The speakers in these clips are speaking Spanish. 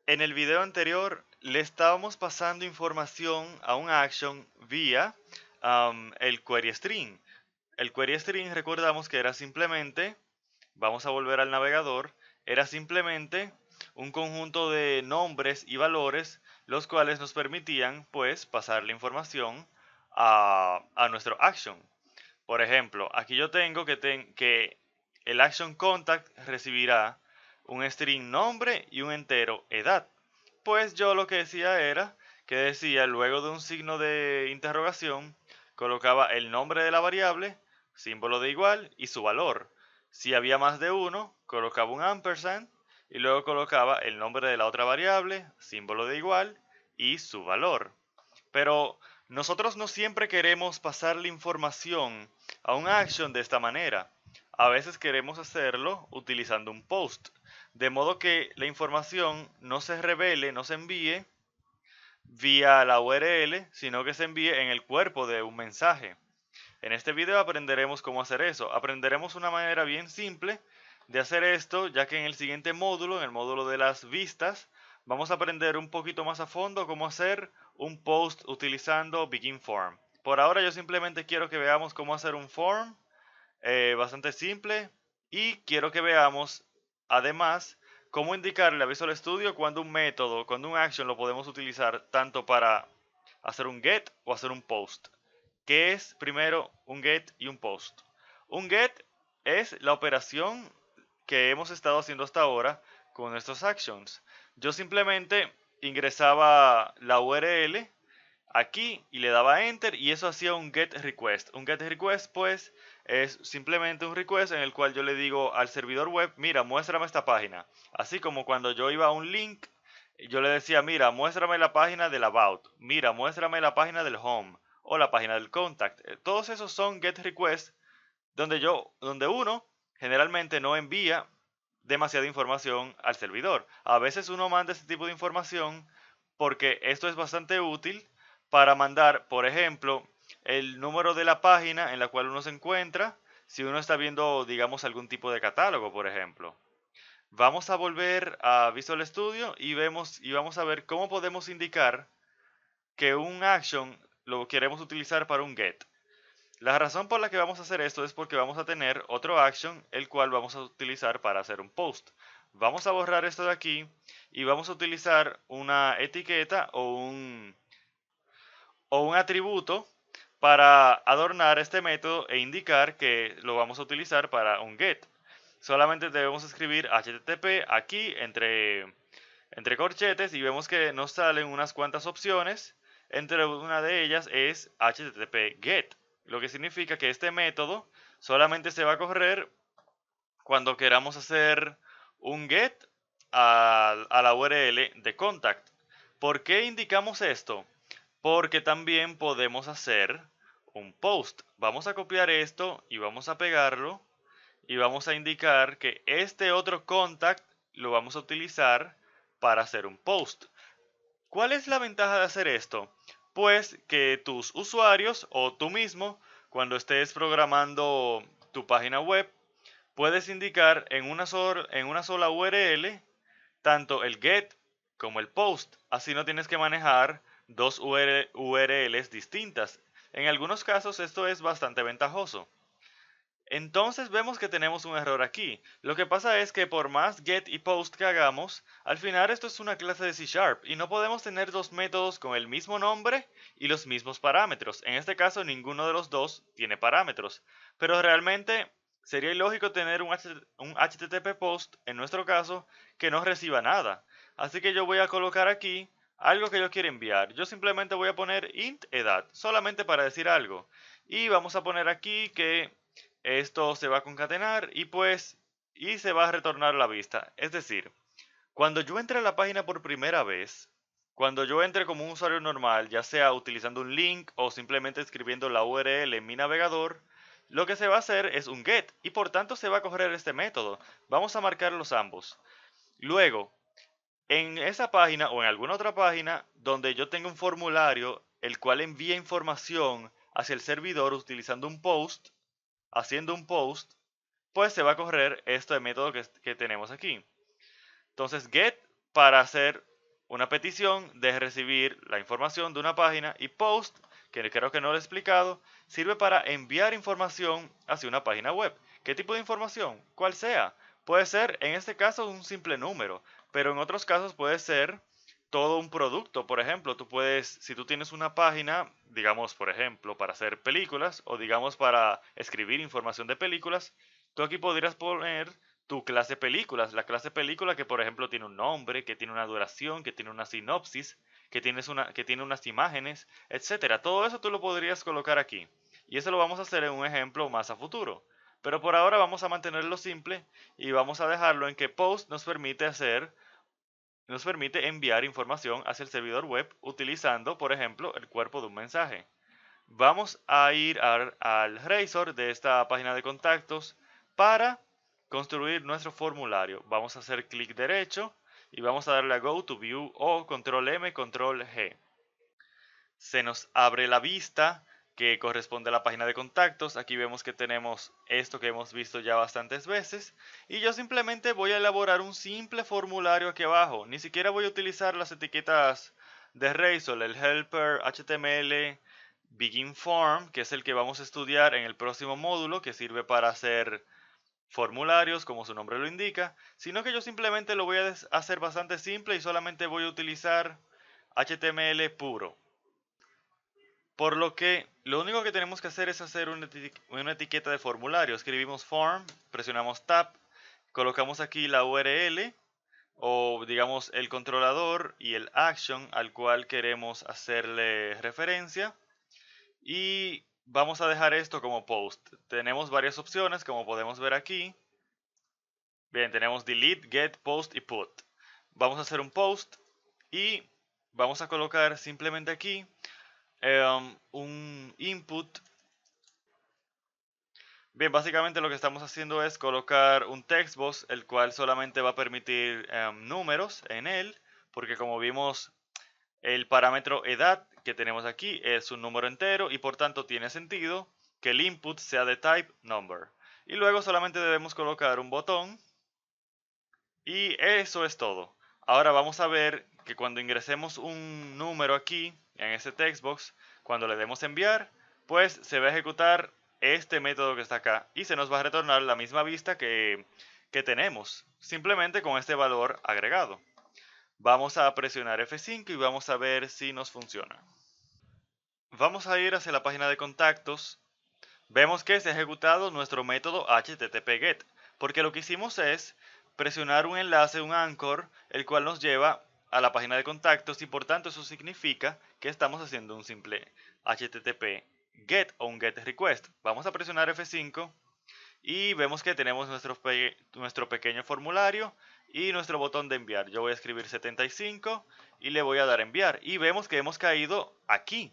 En el video anterior le estábamos pasando información a un action vía el query string. El query string recordamos que era simplemente, vamos a volver al navegador, era simplemente un conjunto de nombres y valores los cuales nos permitían pues pasar la información a nuestro action. Por ejemplo, aquí yo tengo que el action contact recibirá un string nombre y un entero edad. Pues yo lo que decía era que decía luego de un signo de interrogación, colocaba el nombre de la variable, símbolo de igual y su valor. Si había más de uno, colocaba un ampersand y luego colocaba el nombre de la otra variable, símbolo de igual y su valor. Pero nosotros no siempre queremos pasar la información a un action de esta manera. A veces queremos hacerlo utilizando un post, de modo que la información no se revele, no se envíe vía la URL, sino que se envíe en el cuerpo de un mensaje. En este video aprenderemos cómo hacer eso. Aprenderemos una manera bien simple de hacer esto, ya que en el siguiente módulo, en el módulo de las vistas, vamos a aprender un poquito más a fondo cómo hacer un post utilizando Begin Form. Por ahora yo simplemente quiero que veamos cómo hacer un form bastante simple y quiero que veamos además cómo indicarle a Visual Studio cuando un método, cuando un action lo podemos utilizar tanto para hacer un get o hacer un post. ¿Qué es primero un get y un post? Un get es la operación que hemos estado haciendo hasta ahora con nuestros actions. Yo simplemente ingresaba la URL aquí y le daba enter y eso hacía un get request. Un get request pues es simplemente un request en el cual yo le digo al servidor web, mira, muéstrame esta página. Así como cuando yo iba a un link, yo le decía, mira, muéstrame la página del about, mira, muéstrame la página del home o la página del contact. Todos esos son get requests donde uno generalmente no envía demasiada información al servidor. A veces uno manda ese tipo de información porque esto es bastante útil para mandar, por ejemplo, el número de la página en la cual uno se encuentra, si uno está viendo, digamos, algún tipo de catálogo, por ejemplo. Vamos a volver a Visual Studio y vamos a ver cómo podemos indicar que un action lo queremos utilizar para un get. La razón por la que vamos a hacer esto es porque vamos a tener otro action el cual vamos a utilizar para hacer un post. Vamos a borrar esto de aquí y vamos a utilizar una etiqueta o un atributo para adornar este método e indicar que lo vamos a utilizar para un get. Solamente debemos escribir HTTP aquí entre corchetes y vemos que nos salen unas cuantas opciones. Entre una de ellas es HTTP GET, lo que significa que este método solamente se va a correr cuando queramos hacer un GET a la URL de contact. ¿Por qué indicamos esto? Porque también podemos hacer un post. Vamos a copiar esto y vamos a pegarlo y vamos a indicar que este otro contact lo vamos a utilizar para hacer un post. ¿Cuál es la ventaja de hacer esto? Pues que tus usuarios o tú mismo, cuando estés programando tu página web, puedes indicar en una sola URL tanto el get como el post. Así no tienes que manejar dos URLs distintas. En algunos casos esto es bastante ventajoso. Entonces vemos que tenemos un error aquí. Lo que pasa es que por más get y post que hagamos, al final esto es una clase de C# y no podemos tener dos métodos con el mismo nombre y los mismos parámetros. En este caso ninguno de los dos tiene parámetros. Pero realmente sería ilógico tener un HTTP post, en nuestro caso, que no reciba nada. Así que yo voy a colocar aquí algo que yo quiero enviar. Yo simplemente voy a poner int edad, solamente para decir algo. Y vamos a poner aquí que esto se va a concatenar y se va a retornar la vista. Es decir, cuando yo entre a la página por primera vez, cuando yo entre como un usuario normal, ya sea utilizando un link o simplemente escribiendo la URL en mi navegador, lo que se va a hacer es un get y por tanto se va a correr este método. Vamos a marcar los ambos. Luego, en esa página o en alguna otra página donde yo tenga un formulario el cual envía información hacia el servidor utilizando un post, haciendo un post, pues se va a correr este método que tenemos aquí. Entonces get para hacer una petición de recibir la información de una página, y post, que creo que no lo he explicado, sirve para enviar información hacia una página web. ¿Qué tipo de información? Cual sea. Puede ser, en este caso, un simple número, pero en otros casos puede ser todo un producto. Por ejemplo, tú puedes, si tú tienes una página, digamos, por ejemplo, para hacer películas o digamos para escribir información de películas, tú aquí podrías poner tu clase películas, la clase película que por ejemplo tiene un nombre, que tiene una duración, que tiene una sinopsis, que tiene unas imágenes, etcétera. Todo eso tú lo podrías colocar aquí. Y eso lo vamos a hacer en un ejemplo más a futuro. Pero por ahora vamos a mantenerlo simple y vamos a dejarlo en que post nos permite enviar información hacia el servidor web utilizando, por ejemplo, el cuerpo de un mensaje. Vamos a ir al Razor de esta página de contactos para construir nuestro formulario. Vamos a hacer clic derecho y vamos a darle a Go to View o Control M, Control G. Se nos abre la vista que corresponde a la página de contactos. Aquí vemos que tenemos esto que hemos visto ya bastantes veces. Y yo simplemente voy a elaborar un simple formulario aquí abajo. Ni siquiera voy a utilizar las etiquetas de Razor, el helper, HTML, begin form, que es el que vamos a estudiar en el próximo módulo, que sirve para hacer formularios, como su nombre lo indica, sino que yo simplemente lo voy a hacer bastante simple y solamente voy a utilizar HTML puro. Por lo que lo único que tenemos que hacer es hacer una etiqueta de formulario. Escribimos form, presionamos tab, colocamos aquí la URL o digamos el controlador y el action al cual queremos hacerle referencia, y vamos a dejar esto como post. Tenemos varias opciones como podemos ver aquí. Bien, tenemos delete, get, post y put. Vamos a hacer un post y vamos a colocar simplemente aquí un input. Bien, básicamente lo que estamos haciendo es colocar un textbox, el cual solamente va a permitir números en él, porque como vimos, el parámetro edad que tenemos aquí es un número entero y por tanto tiene sentido que el input sea de type number. Y luego solamente debemos colocar un botón y eso es todo. Ahora vamos a ver que cuando ingresemos un número aquí en ese textbox, cuando le demos enviar, pues se va a ejecutar este método que está acá y se nos va a retornar la misma vista que tenemos, simplemente con este valor agregado. Vamos a presionar F5 y vamos a ver si nos funciona. Vamos a ir hacia la página de contactos. Vemos que se ha ejecutado nuestro método HTTP-GET, porque lo que hicimos es presionar un enlace, un anchor, el cual nos lleva a la página de contactos y por tanto eso significa que estamos haciendo un simple HTTP-GET o un GET request. Vamos a presionar F5 y vemos que tenemos nuestro pequeño formulario y nuestro botón de enviar. Yo voy a escribir 75 y le voy a dar enviar y vemos que hemos caído aquí.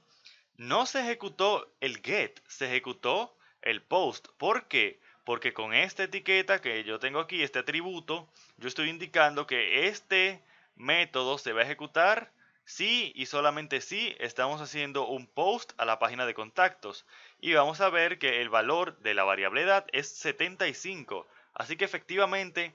No se ejecutó el get, se ejecutó el post. ¿Por qué? Porque con esta etiqueta que yo tengo aquí, este atributo, yo estoy indicando que este método se va a ejecutar si y solamente si estamos haciendo un post a la página de contactos. Y vamos a ver que el valor de la variable edad es 75. Así que efectivamente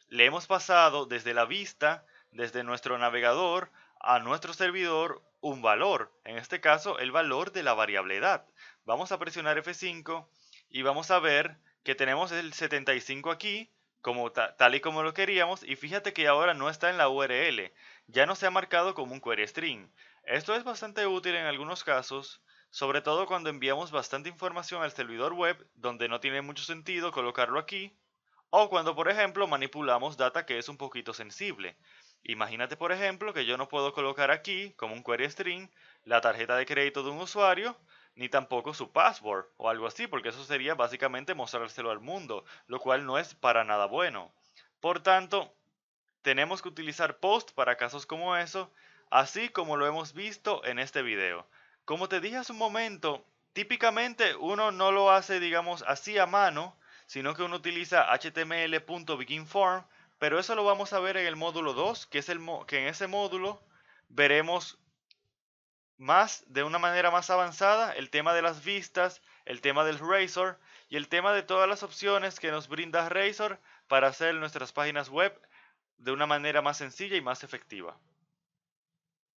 le hemos pasado desde la vista, desde nuestro navegador, a nuestro servidor un valor, en este caso el valor de la variable edad. Vamos a presionar F5 y vamos a ver que tenemos el 75 aquí, como tal y como lo queríamos, y fíjate que ahora no está en la URL, ya no se ha marcado como un query string. Esto es bastante útil en algunos casos, sobre todo cuando enviamos bastante información al servidor web donde no tiene mucho sentido colocarlo aquí, o cuando por ejemplo manipulamos data que es un poquito sensible. Imagínate por ejemplo que yo no puedo colocar aquí como un query string la tarjeta de crédito de un usuario, ni tampoco su password o algo así, porque eso sería básicamente mostrárselo al mundo, lo cual no es para nada bueno. Por tanto, tenemos que utilizar post para casos como eso, así como lo hemos visto en este video. Como te dije hace un momento, típicamente uno no lo hace, digamos, así a mano, sino que uno utiliza html.beginForm, pero eso lo vamos a ver en el módulo 2, que es que en ese módulo veremos más de una manera más avanzada el tema de las vistas, el tema del Razor y el tema de todas las opciones que nos brinda Razor para hacer nuestras páginas web de una manera más sencilla y más efectiva.